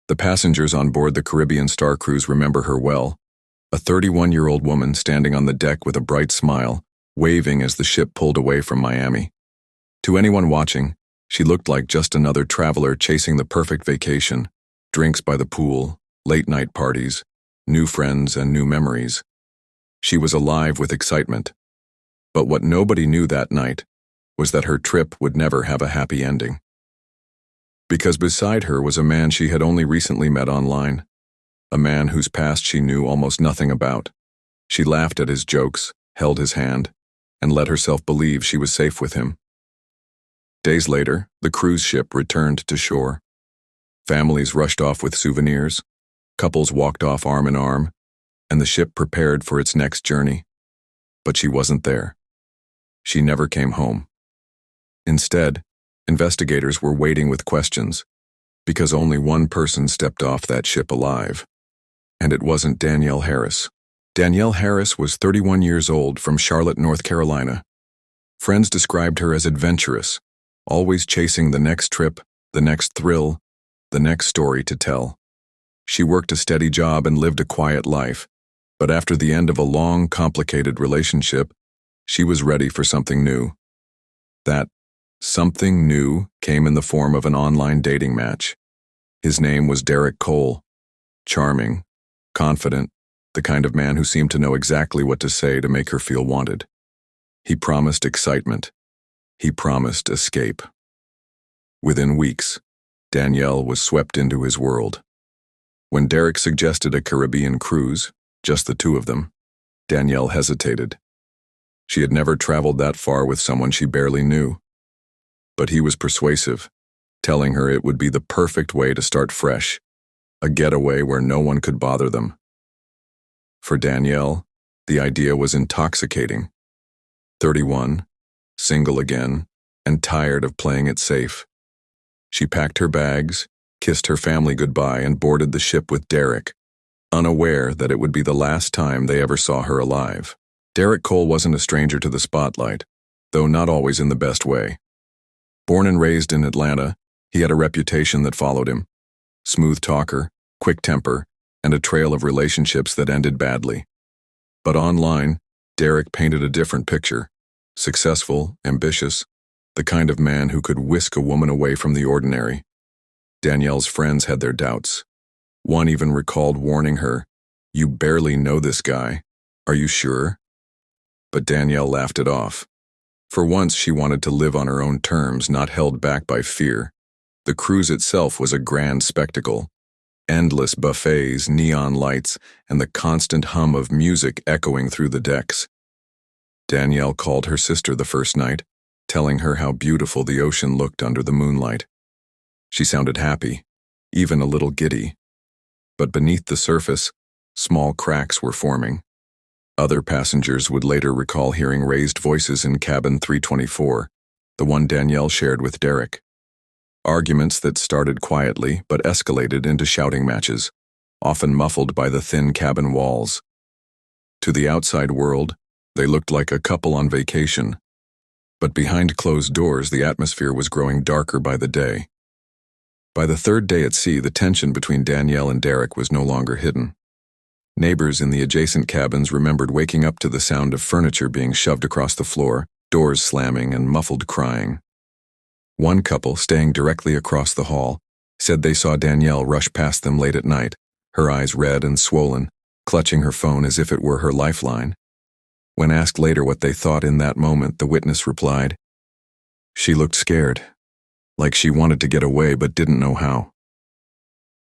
The passengers on board the Caribbean Star Cruise remember her well, a 31-year-old woman standing on the deck with a bright smile, waving as the ship pulled away from Miami. To anyone watching, she looked like just another traveler chasing the perfect vacation, drinks by the pool, late-night parties, new friends and new memories. She was alive with excitement. But what nobody knew that night was that her trip would never have a happy ending. Because beside her was a man she had only recently met online, a man whose past she knew almost nothing about. She laughed at his jokes, held his hand, and let herself believe she was safe with him. Days later, the cruise ship returned to shore. Families rushed off with souvenirs, couples walked off arm in arm, and the ship prepared for its next journey. But she wasn't there. She never came home. Instead, investigators were waiting with questions, because only one person stepped off that ship alive. And it wasn't Danielle Harris. Danielle Harris was 31 years old from Charlotte, North Carolina. Friends described her as adventurous, always chasing the next trip, the next thrill, the next story to tell. She worked a steady job and lived a quiet life, but after the end of a long, complicated relationship, she was ready for something new. That something new came in the form of an online dating match. His name was Derrick Cole. Charming, confident, the kind of man who seemed to know exactly what to say to make her feel wanted. He promised excitement. He promised escape. Within weeks, Danielle was swept into his world. When Derrick suggested a Caribbean cruise, just the two of them, Danielle hesitated. She had never traveled that far with someone she barely knew. But he was persuasive, telling her it would be the perfect way to start fresh, a getaway where no one could bother them. For Danielle, the idea was intoxicating. 31, single again, and tired of playing it safe. She packed her bags, kissed her family goodbye, and boarded the ship with Derrick, unaware that it would be the last time they ever saw her alive. Derrick Cole wasn't a stranger to the spotlight, though not always in the best way. Born and raised in Atlanta, he had a reputation that followed him. Smooth talker, quick temper, and a trail of relationships that ended badly. But online, Derrick painted a different picture. Successful, ambitious, the kind of man who could whisk a woman away from the ordinary. Danielle's friends had their doubts. One even recalled warning her, "You barely know this guy. Are you sure?" But Danielle laughed it off. For once, she wanted to live on her own terms, not held back by fear. The cruise itself was a grand spectacle. Endless buffets, neon lights, and the constant hum of music echoing through the decks. Danielle called her sister the first night, telling her how beautiful the ocean looked under the moonlight. She sounded happy, even a little giddy. But beneath the surface, small cracks were forming. Other passengers would later recall hearing raised voices in cabin 324, the one Danielle shared with Derrick. Arguments that started quietly but escalated into shouting matches, often muffled by the thin cabin walls. To the outside world, they looked like a couple on vacation. But behind closed doors, the atmosphere was growing darker by the day. By the third day at sea, the tension between Danielle and Derrick was no longer hidden. Neighbors in the adjacent cabins remembered waking up to the sound of furniture being shoved across the floor, doors slamming, and muffled crying. One couple, staying directly across the hall, said they saw Danielle rush past them late at night, her eyes red and swollen, clutching her phone as if it were her lifeline. When asked later what they thought in that moment, the witness replied, "She looked scared, like she wanted to get away but didn't know how."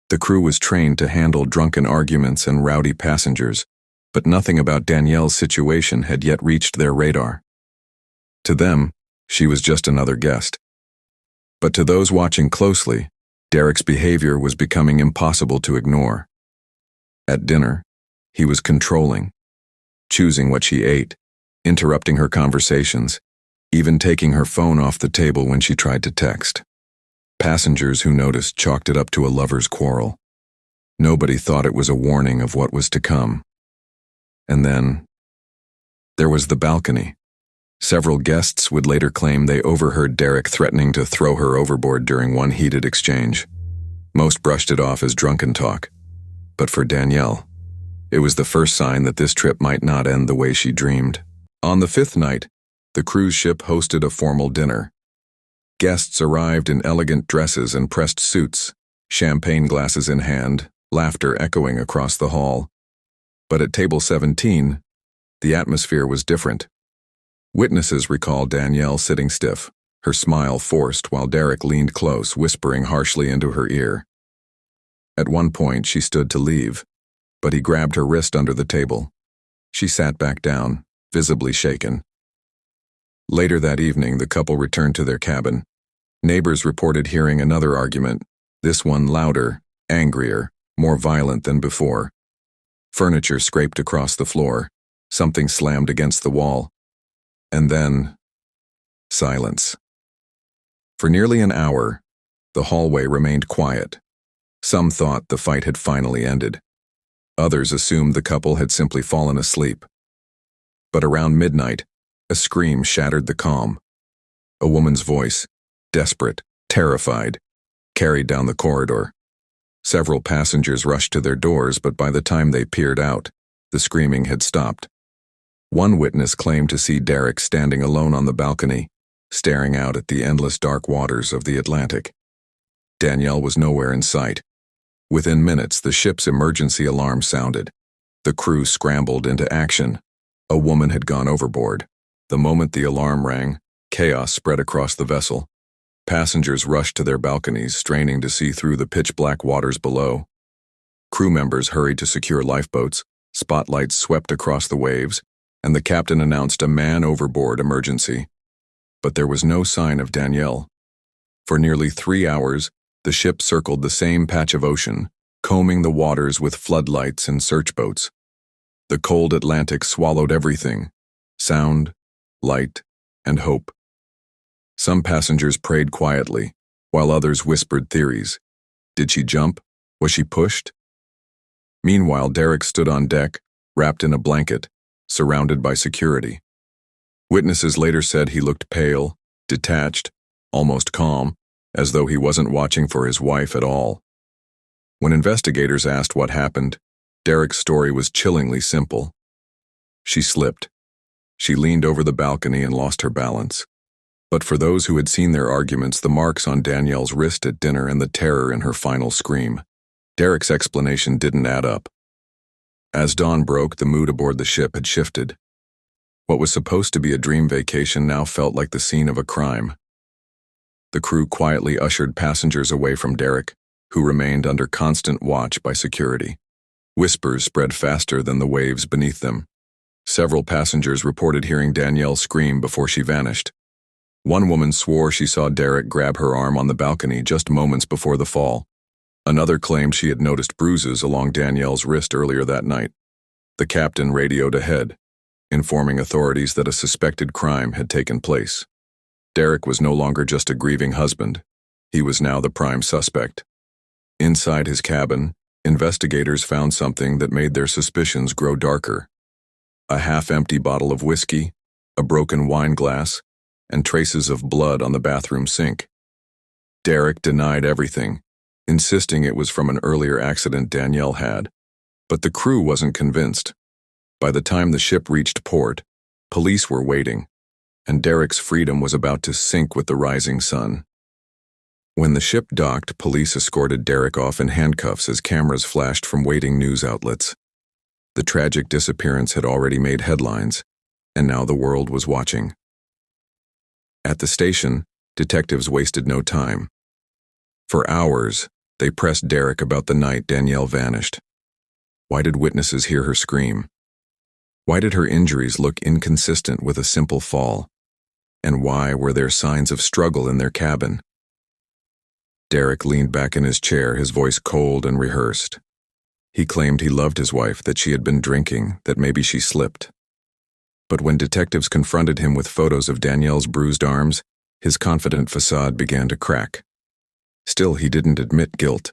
The crew was trained to handle drunken arguments and rowdy passengers, but nothing about Danielle's situation had yet reached their radar. To them, she was just another guest. But to those watching closely, Derrick's behavior was becoming impossible to ignore. At dinner, he was controlling, choosing what she ate, interrupting her conversations, even taking her phone off the table when she tried to text. Passengers who noticed chalked it up to a lover's quarrel. Nobody thought it was a warning of what was to come. And then, there was the balcony. Several guests would later claim they overheard Derrick threatening to throw her overboard during one heated exchange. Most brushed it off as drunken talk. But for Danielle, it was the first sign that this trip might not end the way she dreamed. On the fifth night, the cruise ship hosted a formal dinner. Guests arrived in elegant dresses and pressed suits, champagne glasses in hand, laughter echoing across the hall. But at table 17, the atmosphere was different. Witnesses recall Danielle sitting stiff, her smile forced while Derrick leaned close, whispering harshly into her ear. At one point, she stood to leave, but he grabbed her wrist under the table. She sat back down, visibly shaken. Later that evening, the couple returned to their cabin. Neighbors reported hearing another argument, this one louder, angrier, more violent than before. Furniture scraped across the floor, something slammed against the wall. And then, silence. For nearly an hour, the hallway remained quiet. Some thought the fight had finally ended. Others assumed the couple had simply fallen asleep. But around midnight, a scream shattered the calm. A woman's voice, desperate, terrified, carried down the corridor. Several passengers rushed to their doors, but by the time they peered out, the screaming had stopped. One witness claimed to see Derrick standing alone on the balcony, staring out at the endless dark waters of the Atlantic. Danielle was nowhere in sight. Within minutes, the ship's emergency alarm sounded. The crew scrambled into action. A woman had gone overboard. The moment the alarm rang, chaos spread across the vessel. Passengers rushed to their balconies, straining to see through the pitch-black waters below. Crew members hurried to secure lifeboats, spotlights swept across the waves, and the captain announced a man-overboard emergency. But there was no sign of Danielle. For nearly 3 hours, the ship circled the same patch of ocean, combing the waters with floodlights and search boats. The cold Atlantic swallowed everything: sound, light, and hope. Some passengers prayed quietly, while others whispered theories. Did she jump? Was she pushed? Meanwhile, Derrick stood on deck, wrapped in a blanket, surrounded by security. Witnesses later said he looked pale, detached, almost calm, as though he wasn't watching for his wife at all. When investigators asked what happened, Derrick's story was chillingly simple. She slipped. She leaned over the balcony and lost her balance. But for those who had seen their arguments, the marks on Danielle's wrist at dinner and the terror in her final scream, Derrick's explanation didn't add up. As dawn broke, the mood aboard the ship had shifted. What was supposed to be a dream vacation now felt like the scene of a crime. The crew quietly ushered passengers away from Derrick, who remained under constant watch by security. Whispers spread faster than the waves beneath them. Several passengers reported hearing Danielle scream before she vanished. One woman swore she saw Derrick grab her arm on the balcony just moments before the fall. Another claimed she had noticed bruises along Danielle's wrist earlier that night. The captain radioed ahead, informing authorities that a suspected crime had taken place. Derrick was no longer just a grieving husband. He was now the prime suspect. Inside his cabin, investigators found something that made their suspicions grow darker. A half-empty bottle of whiskey, a broken wine glass, and traces of blood on the bathroom sink. Derrick denied everything, insisting it was from an earlier accident Danielle had. But the crew wasn't convinced. By the time the ship reached port, police were waiting, and Derrick's freedom was about to sink with the rising sun. When the ship docked, police escorted Derrick off in handcuffs as cameras flashed from waiting news outlets. The tragic disappearance had already made headlines, and now the world was watching. At the station, detectives wasted no time. For hours, they pressed Derrick about the night Danielle vanished. Why did witnesses hear her scream? Why did her injuries look inconsistent with a simple fall? And why were there signs of struggle in their cabin? Derrick leaned back in his chair, his voice cold and rehearsed. He claimed he loved his wife, that she had been drinking, that maybe she slipped. But when detectives confronted him with photos of Danielle's bruised arms, his confident facade began to crack. Still, he didn't admit guilt.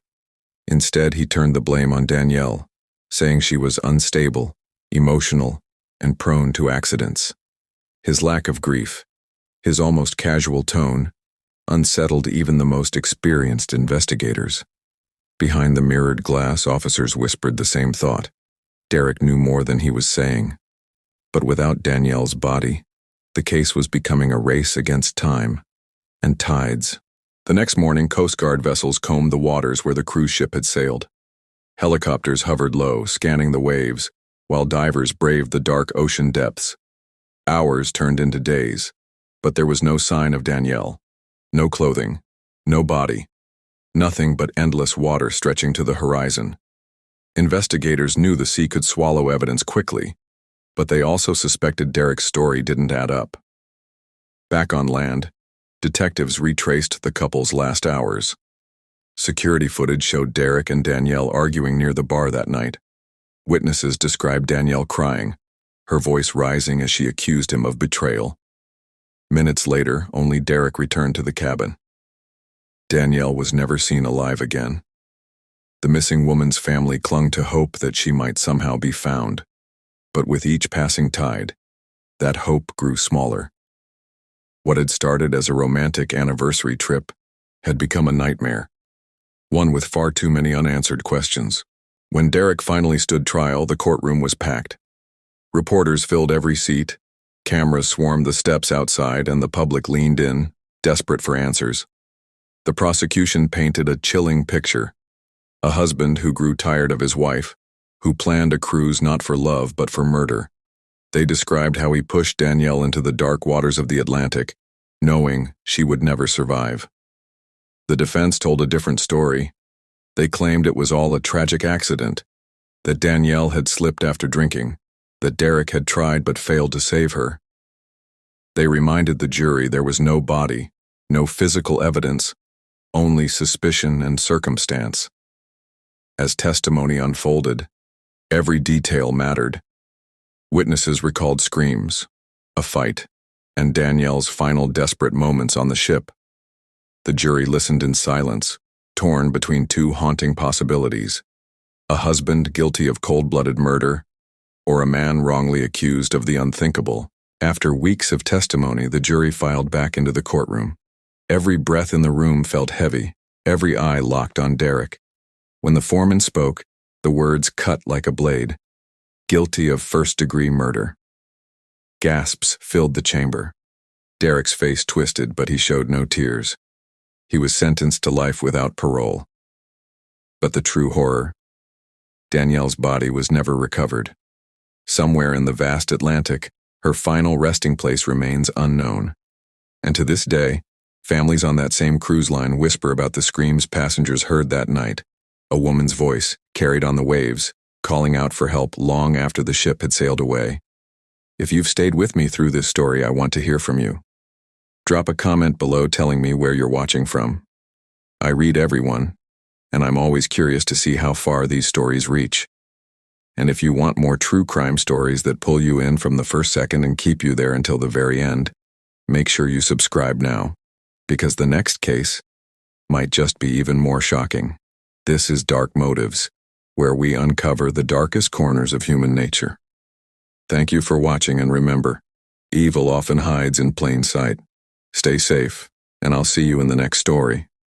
Instead, he turned the blame on Danielle, saying she was unstable, emotional, and prone to accidents. His lack of grief, his almost casual tone, unsettled even the most experienced investigators. Behind the mirrored glass, officers whispered the same thought. Derrick knew more than he was saying. But without Danielle's body, the case was becoming a race against time and tides. The next morning, Coast Guard vessels combed the waters where the cruise ship had sailed. Helicopters hovered low, scanning the waves, while divers braved the dark ocean depths. Hours turned into days, but there was no sign of Danielle. No clothing, no body, nothing but endless water stretching to the horizon. Investigators knew the sea could swallow evidence quickly, but they also suspected Derrick's story didn't add up. Back on land, detectives retraced the couple's last hours. Security footage showed Derrick and Danielle arguing near the bar that night. Witnesses described Danielle crying, her voice rising as she accused him of betrayal. Minutes later, only Derrick returned to the cabin. Danielle was never seen alive again. The missing woman's family clung to hope that she might somehow be found. But with each passing tide, that hope grew smaller. What had started as a romantic anniversary trip had become a nightmare, one with far too many unanswered questions. When Derrick finally stood trial, the courtroom was packed. Reporters filled every seat, cameras swarmed the steps outside, and the public leaned in, desperate for answers. The prosecution painted a chilling picture. A husband who grew tired of his wife, who planned a cruise not for love but for murder. They described how he pushed Danielle into the dark waters of the Atlantic, knowing she would never survive. The defense told a different story. They claimed it was all a tragic accident, that Danielle had slipped after drinking, that Derrick had tried but failed to save her. They reminded the jury there was no body, no physical evidence, only suspicion and circumstance. As testimony unfolded, every detail mattered. Witnesses recalled screams, a fight, and Danielle's final desperate moments on the ship. The jury listened in silence, torn between two haunting possibilities: a husband guilty of cold-blooded murder, or a man wrongly accused of the unthinkable. After weeks of testimony, the jury filed back into the courtroom. Every breath in the room felt heavy, every eye locked on Derrick. When the foreman spoke, the words cut like a blade: guilty of first-degree murder. Gasps filled the chamber. Derrick's face twisted, but he showed no tears. He was sentenced to life without parole. But the true horror: Danielle's body was never recovered. Somewhere in the vast Atlantic, her final resting place remains unknown. And to this day, families on that same cruise line whisper about the screams passengers heard that night, a woman's voice, carried on the waves, calling out for help long after the ship had sailed away. If you've stayed with me through this story, I want to hear from you. Drop a comment below telling me where you're watching from. I read everyone, and I'm always curious to see how far these stories reach. And if you want more true crime stories that pull you in from the first second and keep you there until the very end, make sure you subscribe now, because the next case might just be even more shocking. This is Dark Motives, where we uncover the darkest corners of human nature. Thank you for watching, and remember, evil often hides in plain sight. Stay safe, and I'll see you in the next story.